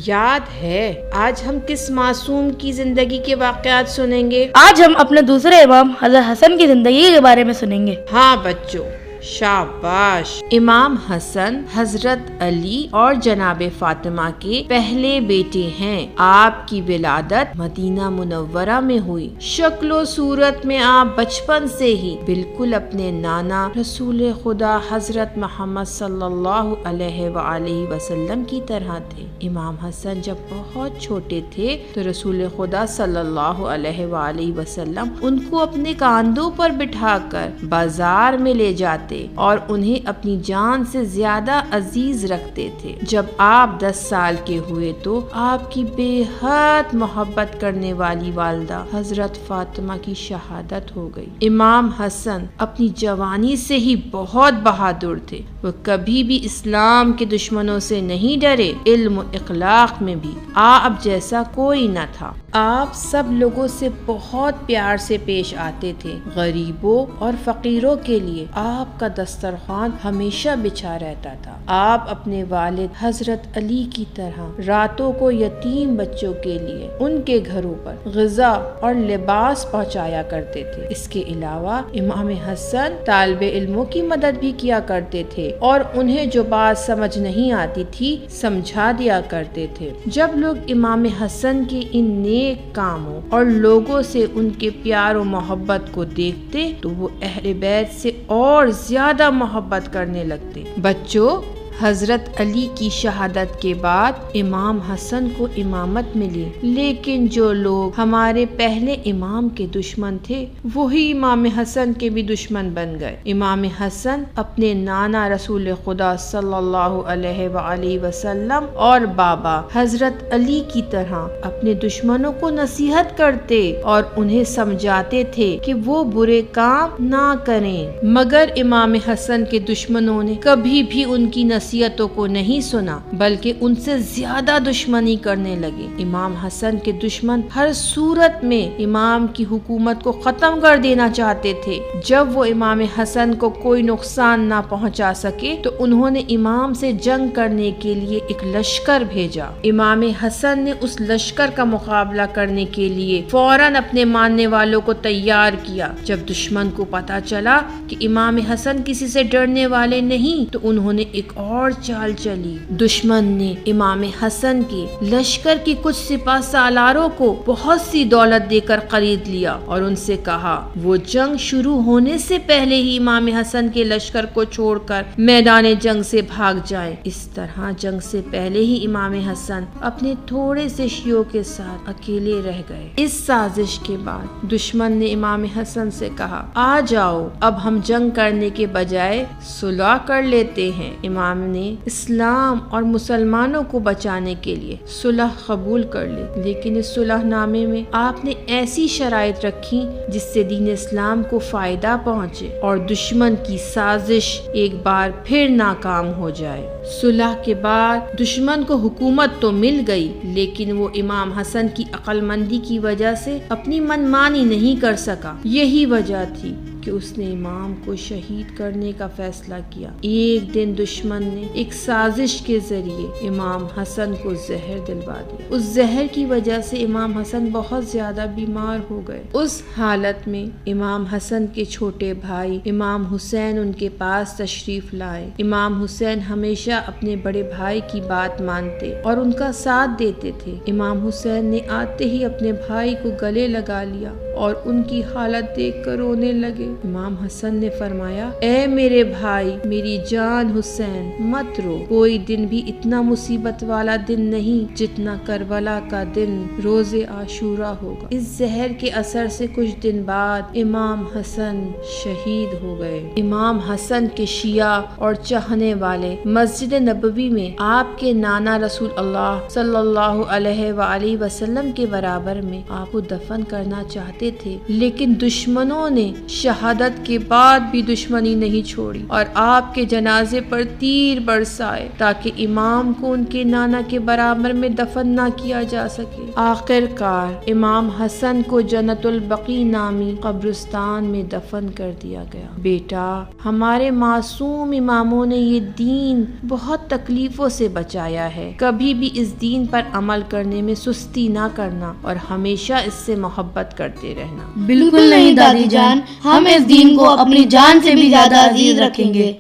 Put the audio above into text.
یاد ہے آج ہم کس معصوم کی زندگی کے واقعات سنیں گے؟ آج ہم اپنے دوسرے امام حضرت حسن کی زندگی کے بارے میں سنیں گے۔ ہاں بچوں، شاباش۔ امام حسن حضرت علی اور جناب فاطمہ کے پہلے بیٹے ہیں۔ آپ کی ولادت مدینہ منورہ میں ہوئی۔ شکل و صورت میں آپ بچپن سے ہی بالکل اپنے نانا رسول خدا حضرت محمد صلی اللہ علیہ وآلہ وسلم کی طرح تھے۔ امام حسن جب بہت چھوٹے تھے تو رسول خدا صلی اللہ علیہ وآلہ وسلم ان کو اپنے کاندھوں پر بٹھا کر بازار میں لے جاتے اور انہیں اپنی جان سے زیادہ عزیز رکھتے تھے۔ جب آپ 10 سال کے ہوئے تو آپ کی بے حد محبت کرنے والی والدہ حضرت فاطمہ کی شہادت ہو گئی۔ امام حسن اپنی جوانی سے ہی بہت بہادر تھے۔ وہ کبھی بھی اسلام کے دشمنوں سے نہیں ڈرے۔ علم و اخلاق میں بھی آپ جیسا کوئی نہ تھا۔ آپ سب لوگوں سے بہت پیار سے پیش آتے تھے۔ غریبوں اور فقیروں کے لیے آپ کا دسترخوان ہمیشہ بچھا رہتا تھا۔ آپ اپنے والد حضرت علی کی طرح راتوں کو یتیم بچوں کے لیے ان کے گھروں پر غذا اور لباس پہنچایا کرتے تھے۔ اس کے علاوہ امام حسن طالب علموں کی مدد بھی کیا کرتے تھے اور انہیں جو بات سمجھ نہیں آتی تھی سمجھا دیا کرتے تھے۔ جب لوگ امام حسن کے ان نیک کاموں اور لوگوں سے ان کے پیار و محبت کو دیکھتے تو وہ اہل بیت سے اور زیادہ محبت کرنے لگتے۔ بچوں، حضرت علی کی شہادت کے بعد امام حسن کو امامت ملی، لیکن جو لوگ ہمارے پہلے امام کے دشمن تھے وہی امام حسن کے بھی دشمن بن گئے۔ امام حسن اپنے نانا رسول خدا صلی اللہ علیہ وآلہ وسلم اور بابا حضرت علی کی طرح اپنے دشمنوں کو نصیحت کرتے اور انہیں سمجھاتے تھے کہ وہ برے کام نہ کریں، مگر امام حسن کے دشمنوں نے کبھی بھی ان کی نصیحتوں کو نہیں سنا بلکہ ان سے زیادہ دشمنی کرنے لگے۔ امام حسن کے دشمن ہر صورت میں امام کی حکومت کو ختم کر دینا چاہتے تھے۔ جب وہ امام حسن کو کوئی نقصان نہ پہنچا سکے تو انہوں نے امام سے جنگ کرنے کے لیے ایک لشکر بھیجا۔ امام حسن نے اس لشکر کا مقابلہ کرنے کے لیے فوراً اپنے ماننے والوں کو تیار کیا۔ جب دشمن کو پتا چلا کہ امام حسن کسی سے ڈرنے والے نہیں تو انہوں نے ایک اور چال چلی۔ دشمن نے امام حسن کے لشکر کی کچھ سپاہ سالاروں کو بہت سی دولت دے کر خرید لیا اور ان سے کہا وہ جنگ شروع ہونے سے پہلے ہی امام حسن کے لشکر کو چھوڑ کر میدان جنگ سے بھاگ جائیں۔ اس طرح جنگ سے پہلے ہی امام حسن اپنے تھوڑے سے شیعوں کے ساتھ اکیلے رہ گئے۔ اس سازش کے بعد دشمن نے امام حسن سے کہا آ جاؤ اب ہم جنگ کرنے کے بجائے صلح کر لیتے ہیں۔ امام نے اسلام اور مسلمانوں کو بچانے کے لیے صلح قبول کر لی، لیکن اس صلح نامے میں آپ نے ایسی شرائط رکھی جس سے دین اسلام کو فائدہ پہنچے اور دشمن کی سازش ایک بار پھر ناکام ہو جائے۔ صلح کے بعد دشمن کو حکومت تو مل گئی لیکن وہ امام حسن کی عقل مندی کی وجہ سے اپنی منمانی نہیں کر سکا۔ یہی وجہ تھی کہ اس نے امام کو شہید کرنے کا فیصلہ کیا۔ ایک دن دشمن نے ایک سازش کے ذریعے امام حسن کو زہر دلوا دیا۔ اس زہر کی وجہ سے امام حسن بہت زیادہ بیمار ہو گئے۔ اس حالت میں امام حسن کے چھوٹے بھائی امام حسین ان کے پاس تشریف لائے۔ امام حسین ہمیشہ اپنے بڑے بھائی کی بات مانتے اور ان کا ساتھ دیتے تھے۔ امام حسین نے آتے ہی اپنے بھائی کو گلے لگا لیا اور ان کی حالت دیکھ کر رونے لگے۔ امام حسن نے فرمایا اے میرے بھائی، میری جان حسین، مت رو، کوئی دن بھی اتنا مصیبت والا دن نہیں جتنا کربلا کا دن روز عاشورہ ہوگا۔ اس زہر کے اثر سے کچھ دن بعد امام حسن شہید ہو گئے۔ امام حسن کے شیعہ اور چاہنے والے مسجد نبوی میں آپ کے نانا رسول اللہ صلی اللہ علیہ وآلہ وسلم کے برابر میں آپ کو دفن کرنا چاہتے تھے، لیکن دشمنوں نے شہادت کے بعد بھی دشمنی نہیں چھوڑی اور آپ کے جنازے پر تیر برسائے تاکہ امام کو ان کے نانا کے برابر میں دفن نہ کیا جا سکے۔ آخر کار امام حسن کو جنت البقیع نامی قبرستان میں دفن کر دیا گیا۔ بیٹا، ہمارے معصوم اماموں نے یہ دین بہت تکلیفوں سے بچایا ہے، کبھی بھی اس دین پر عمل کرنے میں سستی نہ کرنا اور ہمیشہ اس سے محبت کرتے رہنا۔ بالکل نہیں دادی جان، ہم اس دین کو اپنی جان سے بھی زیادہ عزیز رکھیں گے۔